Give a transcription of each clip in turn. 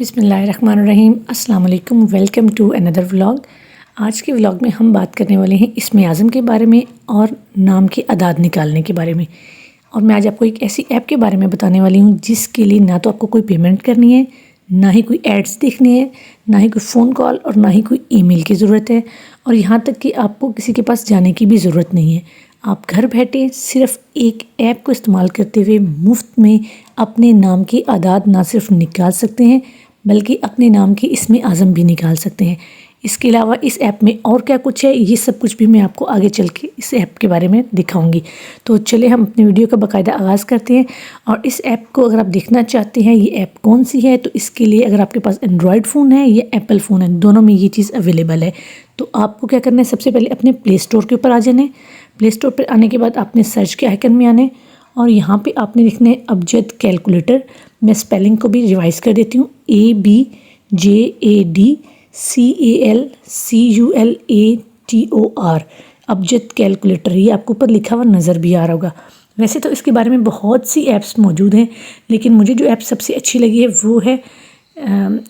बिस्मिल्लाहिर्रहमानिर्रहीम। अस्सलाम वालेकुम। Welcome to another vlog. आज के व्लॉग में हम बात करने वाले हैं इसमें आज़म के बारे में और नाम के अदाद निकालने के बारे में। और मैं आज आपको एक ऐसी ऐप के बारे में बताने वाली हूँ जिसके लिए ना तो आपको कोई पेमेंट करनी है, ना ही कोई एड्स देखनी है, ना ही कोई फ़ोन कॉल और ना ही कोई ईमेल की ज़रूरत है। और यहाँ तक कि आपको किसी के पास जाने की भी ज़रूरत नहीं है। आप घर बैठे सिर्फ एक ऐप को इस्तेमाल करते हुए मुफ्त में अपने नाम के अदाद ना सिर्फ निकाल सकते हैं बल्कि अपने नाम के इसमें आज़म भी निकाल सकते हैं। इसके अलावा इस ऐप में और क्या कुछ है, ये सब कुछ भी मैं आपको आगे चल के इस ऐप के बारे में दिखाऊंगी। तो चलिए हम अपनी वीडियो का बाकायदा आगाज़ करते हैं। और इस ऐप को अगर आप देखना चाहते हैं ये ऐप कौन सी है, तो इसके लिए अगर आपके पास एंड्रॉयड फ़ोन है या एप्पल फ़ोन है, दोनों में ये चीज़ अवेलेबल है। तो आपको क्या करना है, सबसे पहले अपने प्ले स्टोर के ऊपर आ जाना है। प्ले स्टोर पर आने के बाद आपने सर्च के आइकन में आना है और यहाँ पे आपने लिखना है अबजद कैलकुलेटर। मैं स्पेलिंग को भी रिवाइज़ कर देती हूँ, ABJADCALCULATOR, अबजद कैलकुलेटर। ये आपको ऊपर लिखा हुआ नज़र भी आ रहा होगा। वैसे तो इसके बारे में बहुत सी ऐप्स मौजूद हैं, लेकिन मुझे जो ऐप सबसे अच्छी लगी है वो है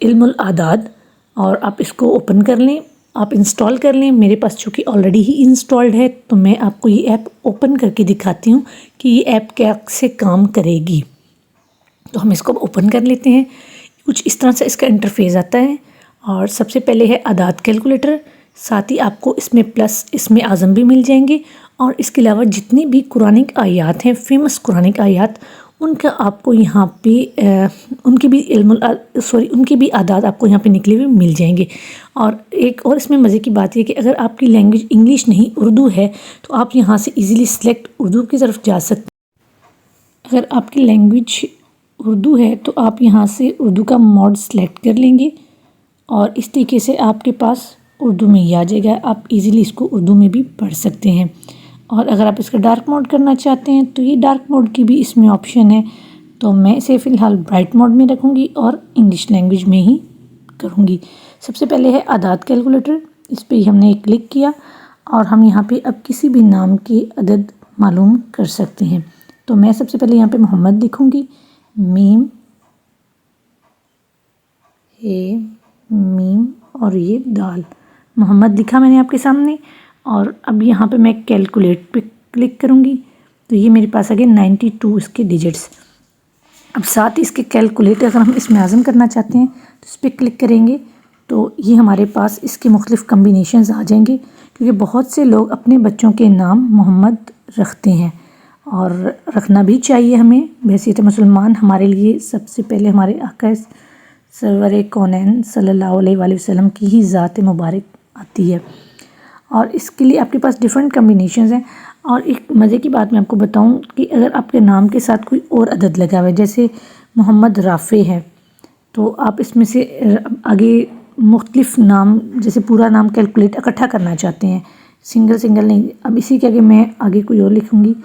इल्मुल आदाद। और आप इसको ओपन कर लें, आप इंस्टॉल कर लें। मेरे पास चूँकि ऑलरेडी ही इंस्टॉल्ड है तो मैं आपको ये ऐप ओपन करके दिखाती हूँ कि ये ऐप कैसे काम करेगी। तो हम इसको ओपन कर लेते हैं। कुछ इस तरह से इसका इंटरफेस आता है और सबसे पहले है आदाद कैलकुलेटर। साथ ही आपको इसमें प्लस इसमें आज़म भी मिल जाएंगे और इसके अलावा जितनी भी कुरानिक आयात हैं, फेमस कुरानिक आयात, उनका आपको यहाँ पे उनकी भी आदाद आपको यहाँ पे निकले हुए मिल जाएंगे। और एक और इसमें मज़े की बात है कि अगर आपकी लैंग्वेज इंग्लिश नहीं उर्दू है तो आप यहाँ से इजीली सिलेक्ट उर्दू की तरफ जा सकते हैं। अगर आपकी लैंग्वेज उर्दू है तो आप यहाँ से उर्दू का मोड सेलेक्ट कर लेंगे और इस तरीके से आपके पास उर्दू में ही आ जाएगा। आप इजीली इसको उर्दू में भी पढ़ सकते हैं। और अगर आप इसका डार्क मोड करना चाहते हैं तो ये डार्क मोड की भी इसमें ऑप्शन है। तो मैं इसे फ़िलहाल ब्राइट मोड में रखूँगी और इंग्लिश लैंग्वेज में ही करूँगी। सबसे पहले है आदाद कैलकुलेटर, इस पर ही हमने क्लिक किया और हम यहाँ पे अब किसी भी नाम के अदद मालूम कर सकते हैं। तो मैं सबसे पहले यहाँ पे मोहम्मद लिखूँगी, मीम हे मीम और ये दाल, मोहम्मद लिखा मैंने आपके सामने। और अब यहाँ पे मैं कैलकुलेट पे क्लिक करूँगी तो ये मेरे पास आ गए 92 इसके डिजिट्स। अब साथ ही इसके कैलकुलेट अगर हम इसमें आज़म करना चाहते हैं तो इस पर क्लिक करेंगे तो ये हमारे पास इसके मुख्तलिफ़ कम्बिनेशंस आ जाएंगे, क्योंकि बहुत से लोग अपने बच्चों के नाम मोहम्मद रखते हैं और रखना भी चाहिए हमें। वैसे तो मुसलमान हमारे लिए सबसे पहले हमारे आका सरवर कौनैन सल्लल्लाहु अलैहि वसल्लम की ही ज़ात मुबारक आती है। और इसके लिए आपके पास डिफरेंट कम्बिनेशंस हैं। और एक मज़े की बात मैं आपको बताऊं कि अगर आपके नाम के साथ कोई और अदद लगा हुआ है, जैसे मोहम्मद राफ़े है, तो आप इसमें से आगे मुख्तलिफ़ नाम, जैसे पूरा नाम कैलकुलेट इकट्ठा करना चाहते हैं, सिंगल सिंगल नहीं। अब इसी के आगे मैं आगे कोई और लिखूँगी,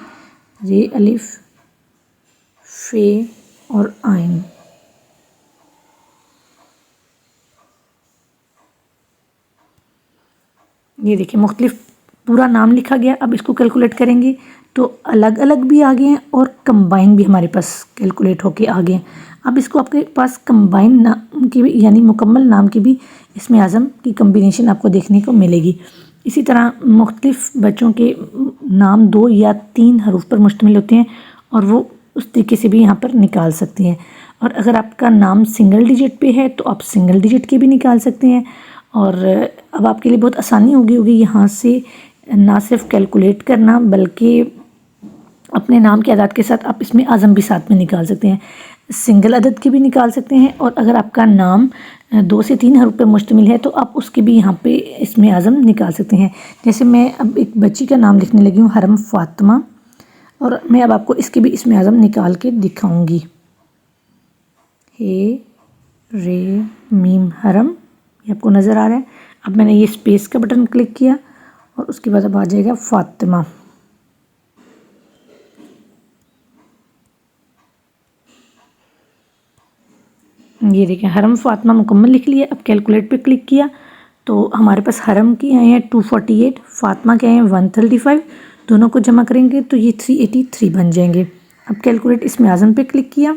रे अलिफ फ़े और आइन। ये देखिए मुख्तलिफ़ पूरा नाम लिखा गया। अब इसको कैलकुलेट करेंगे तो अलग अलग भी आ गए हैं और कंबाइन भी हमारे पास कैलकुलेट होके आ गए हैं। अब इसको आपके पास कंबाइन नाम की भी, यानी मुकम्मल नाम की भी इसमें आज़म की कम्बिनेशन आपको देखने को मिलेगी। इसी तरह मुख्तलिफ़ बच्चों के नाम 2 या 3 हरूफ पर मुश्तमिल होते हैं और वो उस तरीके से भी यहाँ पर निकाल सकते हैं। और अगर आपका नाम सिंगल डिजिट पे है तो आप सिंगल डिजिट के भी निकाल सकते हैं। और अब आपके लिए बहुत आसानी होगी यहाँ से ना सिर्फ कैलकुलेट करना, बल्कि अपने नाम के अदाद के साथ आप इसमें आज़म भी साथ में निकाल सकते हैं, सिंगल अदद के भी निकाल सकते हैं। और अगर आपका नाम 2 से 3 हरूफ पर मुश्तमिल है तो आप उसके भी यहाँ पे इसमें आज़म निकाल सकते हैं। जैसे मैं अब एक बच्ची का नाम लिखने लगी हूँ, हरम फ़ातिमा, और मैं अब आपको इसके भी इसमें आज़म निकाल के दिखाऊँगी। हे रे मीम हरम, ये आपको नज़र आ रहा है। अब मैंने ये स्पेस का बटन क्लिक किया और उसके बाद अब आ जाएगा फ़ातिमा। ये देखें हरम फ़ातिमा मुकम्मल लिख लिया। अब कैलकुलेट पे क्लिक किया तो हमारे पास हरम की आए हैं 248, फ़ातिमा के आए हैं 135। दोनों को जमा करेंगे तो ये 383 बन जाएंगे। अब कैलकुलेट इसमें आज़म पे क्लिक किया